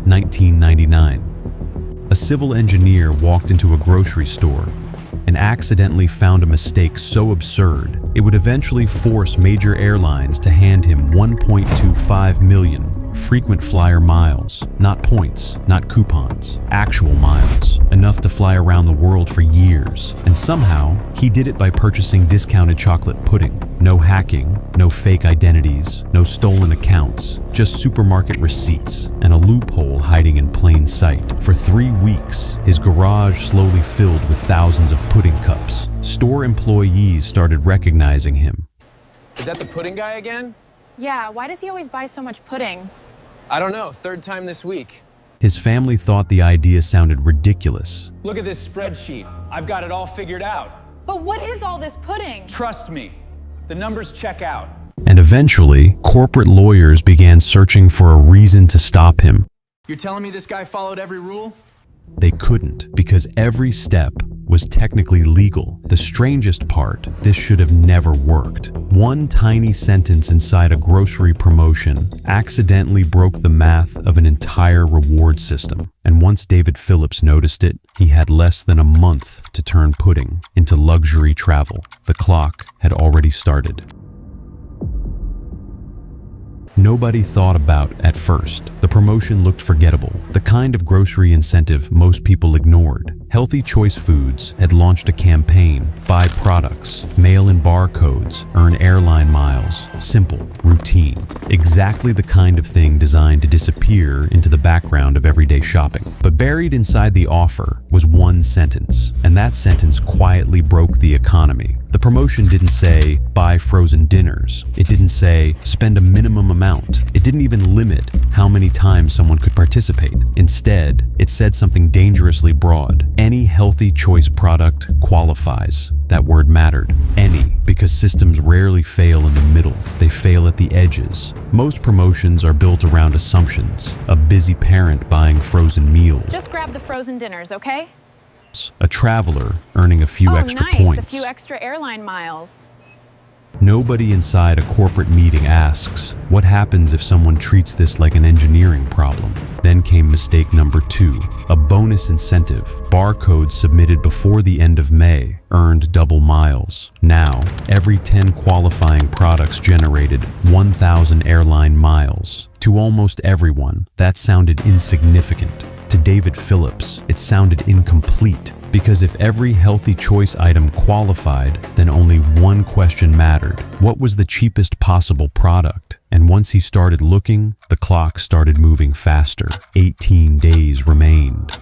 1999. A civil engineer walked into a grocery store and accidentally found a mistake so absurd it would eventually force major airlines to hand him 1.25 million frequent flyer miles, not points, not coupons, actual miles, enough to fly around the world for years. And somehow, he did it by purchasing discounted chocolate pudding. No hacking, no fake identities, no stolen accounts, just supermarket receipts and a loophole hiding in plain sight. For 3 weeks, his garage slowly filled with thousands of pudding cups. Store employees started recognizing him. Is that the pudding guy again? Yeah, why does he always buy so much pudding? I don't know, third time this week. His family thought the idea sounded ridiculous. Look at this spreadsheet. I've got it all figured out. But what is all this pudding? Trust me, the numbers check out. And eventually, corporate lawyers began searching for a reason to stop him. You're telling me this guy followed every rule? They couldn't, because every step was technically legal. The strangest part, this should have never worked. One tiny sentence inside a grocery promotion accidentally broke the math of an entire reward system. And once David Phillips noticed it, he had less than a month to turn pudding into luxury travel. The clock had already started. Nobody thought about at first. The promotion looked forgettable, the kind of grocery incentive most people ignored. Healthy Choice Foods had launched a campaign: buy products, mail in barcodes, earn airline miles. Simple, routine. Exactly the kind of thing designed to disappear into the background of everyday shopping. But buried inside the offer was one sentence, and that sentence quietly broke the economy. The promotion didn't say, buy frozen dinners. It didn't say, spend a minimum amount. It didn't even limit how many times someone could participate. Instead, it said something dangerously broad. Any Healthy Choice product qualifies. That word mattered. Any, because systems rarely fail in the middle. They fail at the edges. Most promotions are built around assumptions. A busy parent buying frozen meals. Just grab the frozen dinners, okay? A traveler earning a few extra points. A few extra airline miles. Nobody inside a corporate meeting asks, what happens if someone treats this like an engineering problem? Then came mistake number 2, a bonus incentive. Barcodes submitted before the end of May earned double miles. Now, every 10 qualifying products generated 1,000 airline miles. To almost everyone, that sounded insignificant. To David Phillips, it sounded incomplete. Because if every Healthy Choice item qualified, then only one question mattered. What was the cheapest possible product? And once he started looking, the clock started moving faster. 18 days remained.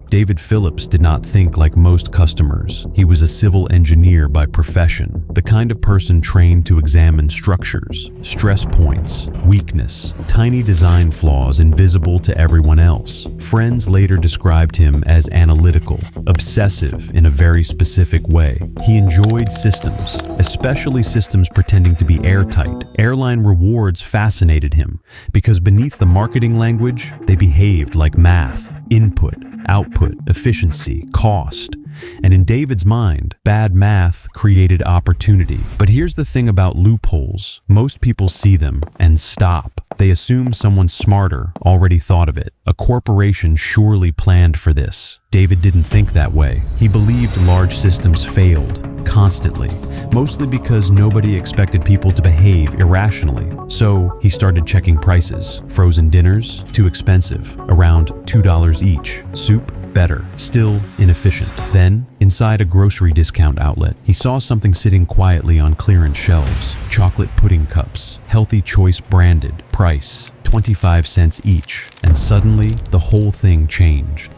David Phillips did not think like most customers. He was a civil engineer by profession, the kind of person trained to examine structures, stress points, weakness, tiny design flaws invisible to everyone else. Friends later described him as analytical, obsessive in a very specific way. He enjoyed systems, especially systems pretending to be airtight. Airline rewards fascinated him because beneath the marketing language, they behaved like math, input, output, efficiency, cost. And in David's mind, bad math created opportunity. But here's the thing about loopholes. Most people see them and stop. They assume someone smarter already thought of it. A corporation surely planned for this. David didn't think that way. He believed large systems failed constantly, mostly because nobody expected people to behave irrationally. So he started checking prices. Frozen dinners, too expensive, around $2 each. Soup, better, still inefficient. Then, inside a grocery discount outlet, he saw something sitting quietly on clearance shelves. Chocolate pudding cups, Healthy Choice branded, price 25 cents each. And suddenly, the whole thing changed.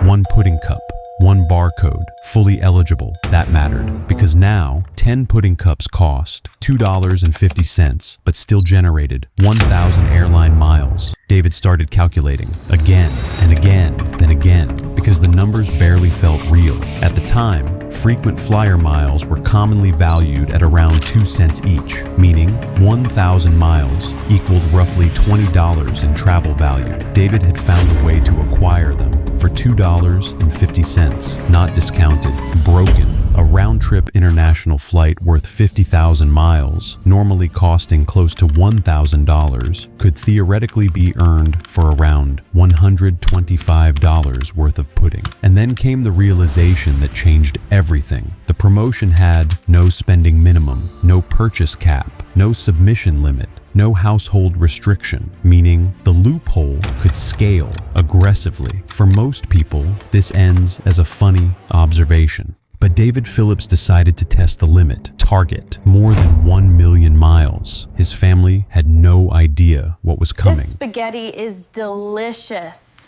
One pudding cup, one barcode, fully eligible. That mattered, because now 10 pudding cups cost $2.50, but still generated 1,000 airline miles. David started calculating again and again, then again, because the numbers barely felt real. At the time, frequent flyer miles were commonly valued at around 2 cents each, meaning 1,000 miles equaled roughly $20 in travel value. David had found a way to acquire them for $2.50, not discounted, broken, A round-trip international flight worth 50,000 miles, normally costing close to $1,000, could theoretically be earned for around $125 worth of pudding. And then came the realization that changed everything. The promotion had no spending minimum, no purchase cap, no submission limit, no household restriction, meaning the loophole could scale aggressively. For most people, this ends as a funny observation. But David Phillips decided to test the limit, target more than 1 million miles. His family had no idea what was coming. This spaghetti is delicious.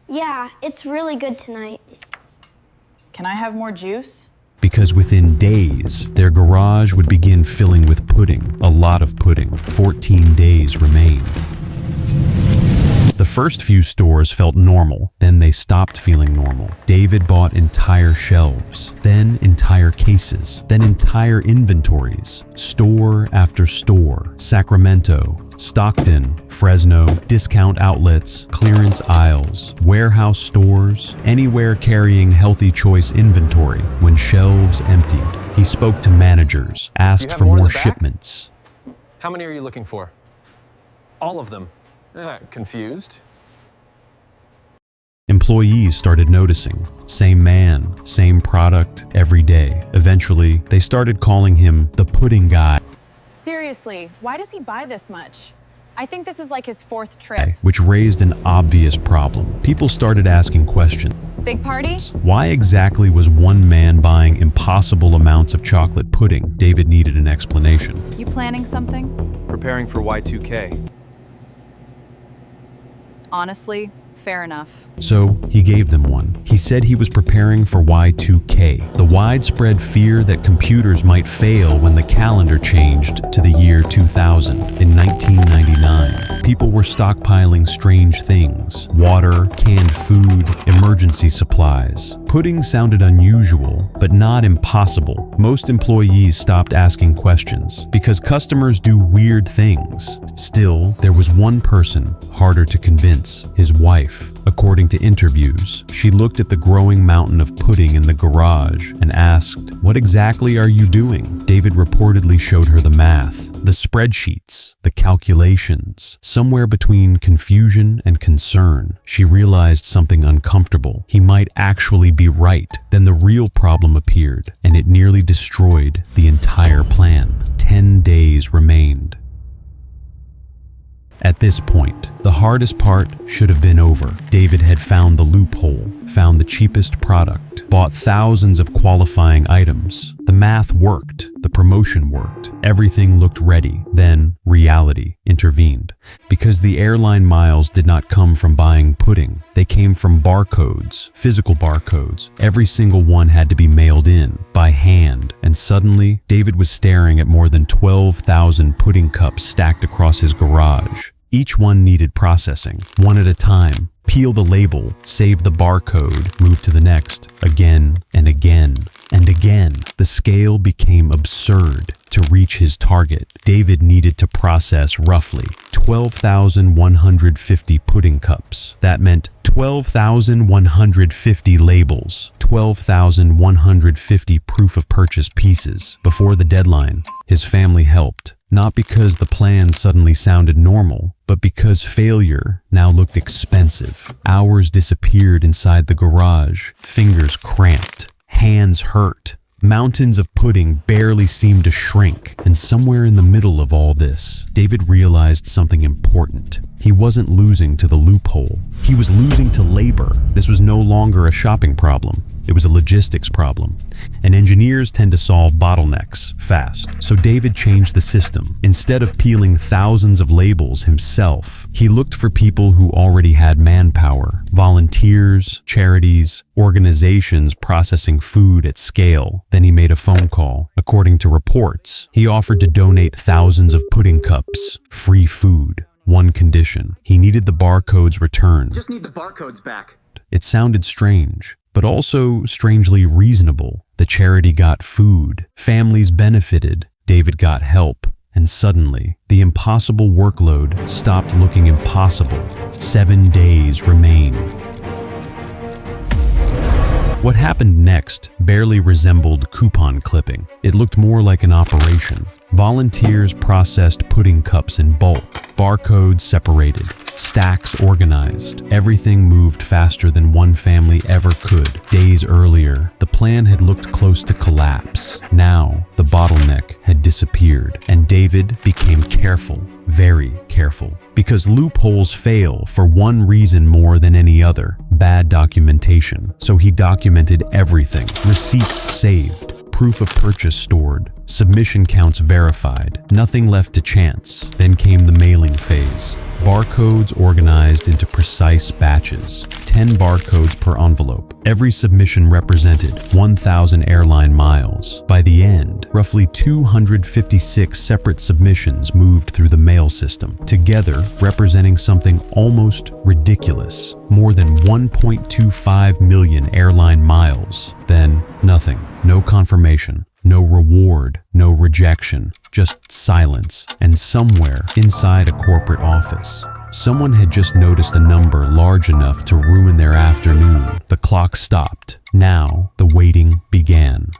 Yeah, it's really good tonight. Can I have more juice? Because within days, their garage would begin filling with pudding, a lot of pudding. 14 days remained. The first few stores felt normal, then they stopped feeling normal. David bought entire shelves, then entire cases, then entire inventories. Store after store, Sacramento, Stockton, Fresno, discount outlets, clearance aisles, warehouse stores, anywhere carrying healthy choice inventory. When shelves emptied, he spoke to managers, asked for more in more the back? shipments. How many are you looking for? All of them. Confused. Employees started noticing. Same man, same product, every day. Eventually, they started calling him the pudding guy, Seriously, why does he buy this much? I think this is like his 4th trip. which raised an obvious problem. People started asking questions. Big party? Why exactly was one man buying impossible amounts of chocolate pudding? David needed an explanation. You planning something? Preparing for Y2K. Honestly, fair enough. So he gave them one. He said he was preparing for Y2K, the widespread fear that computers might fail when the calendar changed to the year 2000. In 1999, people were stockpiling strange things: water, canned food, emergency supplies. Pudding sounded unusual, but not impossible. Most employees stopped asking questions because customers do weird things. Still, there was one person harder to convince: his wife. According to interviews, she looked at the growing mountain of pudding in the garage and asked, "What exactly are you doing?" David reportedly showed her the math, the spreadsheets, the calculations. Somewhere between confusion and concern, she realized something uncomfortable. He might actually be right. Then the real problem appeared, and it nearly destroyed the entire plan. 10 days remained. At this point, the hardest part should have been over. David had found the loophole, found the cheapest product, bought thousands of qualifying items. The math worked, the promotion worked, everything looked ready. Then reality intervened. Because the airline miles did not come from buying pudding, they came from barcodes, physical barcodes. Every single one had to be mailed in by hand. And suddenly, David was staring at more than 12,000 pudding cups stacked across his garage. Each one needed processing, one at a time. Peel the label, save the barcode, move to the next, again and again and again. The scale became absurd. To reach his target, David needed to process roughly 12,150 pudding cups. That meant 12,150 labels, 12,150 proof of purchase pieces. Before the deadline, his family helped. Not because the plan suddenly sounded normal, but because failure now looked expensive. Hours disappeared inside the garage, fingers cramped, hands hurt. Mountains of pudding barely seemed to shrink, and somewhere in the middle of all this, David realized something important. He wasn't losing to the loophole. He was losing to labor. This was no longer a shopping problem. It was a logistics problem. And engineers tend to solve bottlenecks fast. So David changed the system. Instead of peeling thousands of labels himself, he looked for people who already had manpower: volunteers, charities, organizations processing food at scale. Then he made a phone call. According to reports, he offered to donate thousands of pudding cups, free food. One condition: he needed the barcodes returned. Just need the barcodes back. It sounded strange, but also strangely reasonable. The charity got food, families benefited, David got help, and suddenly, the impossible workload stopped looking impossible. 7 days remained. What happened next barely resembled coupon clipping. It looked more like an operation. Volunteers processed pudding cups in bulk, barcodes separated, stacks organized. Everything moved faster than one family ever could. Days earlier, the plan had looked close to collapse. Now, the bottleneck had disappeared, and David became careful, very careful. Because loopholes fail for one reason more than any other: bad documentation. So he documented everything: receipts saved, proof of purchase stored, submission counts verified, nothing left to chance. Then came the mailing phase. Barcodes organized into precise batches, 10 barcodes per envelope. Every submission represented 1,000 airline miles. By the end, roughly 256 separate submissions moved through the mail system, together representing something almost ridiculous: more than 1.25 million airline miles. Then, nothing. No confirmation. No reward, no rejection, just silence. And somewhere inside a corporate office, someone had just noticed a number large enough to ruin their afternoon. The clock stopped. Now the waiting began.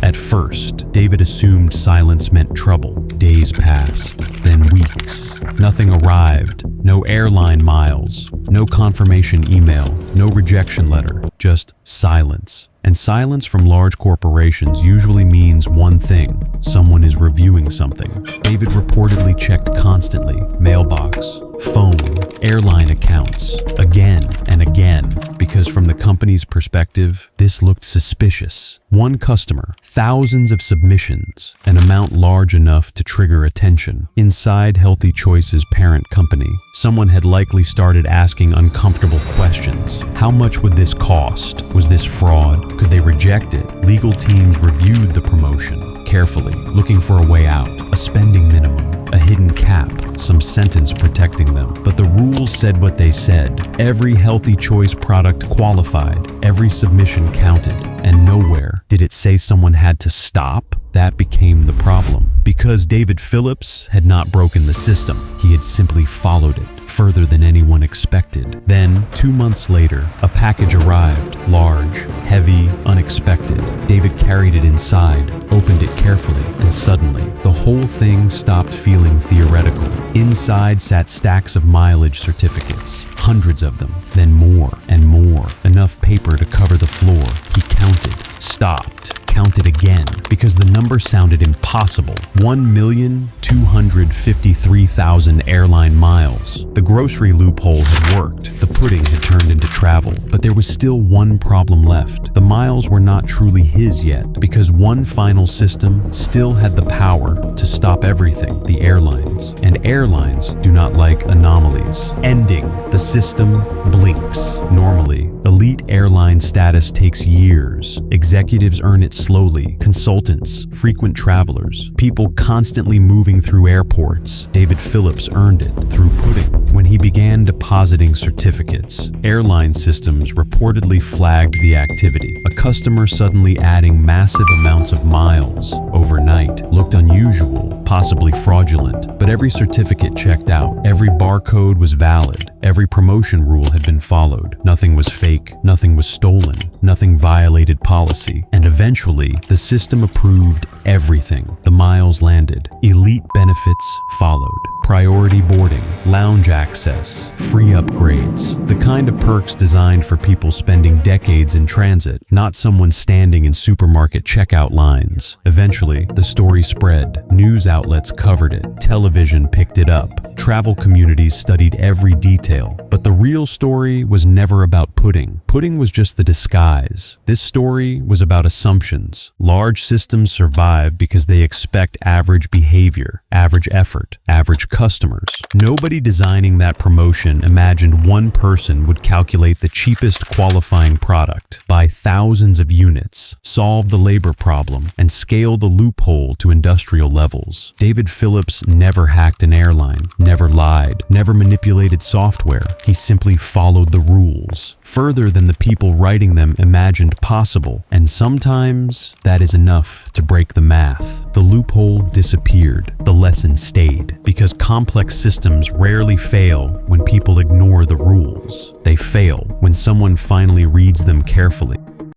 At first, David assumed silence meant trouble. Days passed, then weeks. Nothing arrived. No airline miles, no confirmation email, no rejection letter, just silence. And silence from large corporations usually means one thing: someone is reviewing something. David reportedly checked constantly: mailbox, phone, airline accounts, again and again, because from the company's perspective, this looked suspicious. One customer, thousands of submissions, an amount large enough to trigger attention. Inside Healthy Choice's parent company, someone had likely started asking uncomfortable questions. How much would this cost? Was this fraud? Could they reject it? Legal teams reviewed the promotion carefully, looking for a way out, a spending minimum, a hidden cap, some sentence protecting them. But the rules said what they said. Every Healthy Choice product qualified, every submission counted, and nowhere did it say someone had to stop. That became the problem. Because David Phillips had not broken the system, he had simply followed it further than anyone expected. Then, 2 months later, a package arrived, large, heavy, unexpected. David carried it inside, opened it carefully, and suddenly, the whole thing stopped feeling theoretical. Inside sat stacks of mileage certificates, hundreds of them, then more and more, enough paper to cover the floor. He counted, stopped, counted again, because the number sounded impossible. 1,253,000 airline miles. The grocery loophole had worked. The pudding had turned into travel. But there was still one problem left. The miles were not truly his yet, because one final system still had the power to stop everything: the airlines. And airlines do not like anomalies. Ending the system blinks. Normally, elite airline status takes years. Executives earn it slowly. Consultants, frequent travelers, people constantly moving through airports. David Phillips earned it through pudding. When he began depositing certificates, airline systems reportedly flagged the activity. A customer suddenly adding massive amounts of miles overnight looked unusual, possibly fraudulent, but every certificate checked out. Every barcode was valid. Every promotion rule had been followed. Nothing was fake. Nothing was stolen. Nothing violated policy. And eventually, the system approved everything. The miles landed. Elite benefits followed. Priority boarding, lounge access, free upgrades. The kind of perks designed for people spending decades in transit, not someone standing in supermarket checkout lines. Eventually, the story spread. News outlets covered it. Television picked it up. Travel communities studied every detail. But the real story was never about pudding. Pudding was just the disguise. This story was about assumptions. Large systems survive because they expect average behavior, average effort, average customers. Nobody designing that promotion imagined one person would calculate the cheapest qualifying product, buy thousands of units, solve the labor problem, and scale the loophole to industrial levels. David Phillips never hacked an airline, never lied, never manipulated software. He simply followed the rules, further than the people writing them imagined possible. And sometimes that is enough to break the math. The loophole disappeared. The lesson stayed, because complex systems rarely fail when people ignore the rules. They fail when someone finally reads them carefully.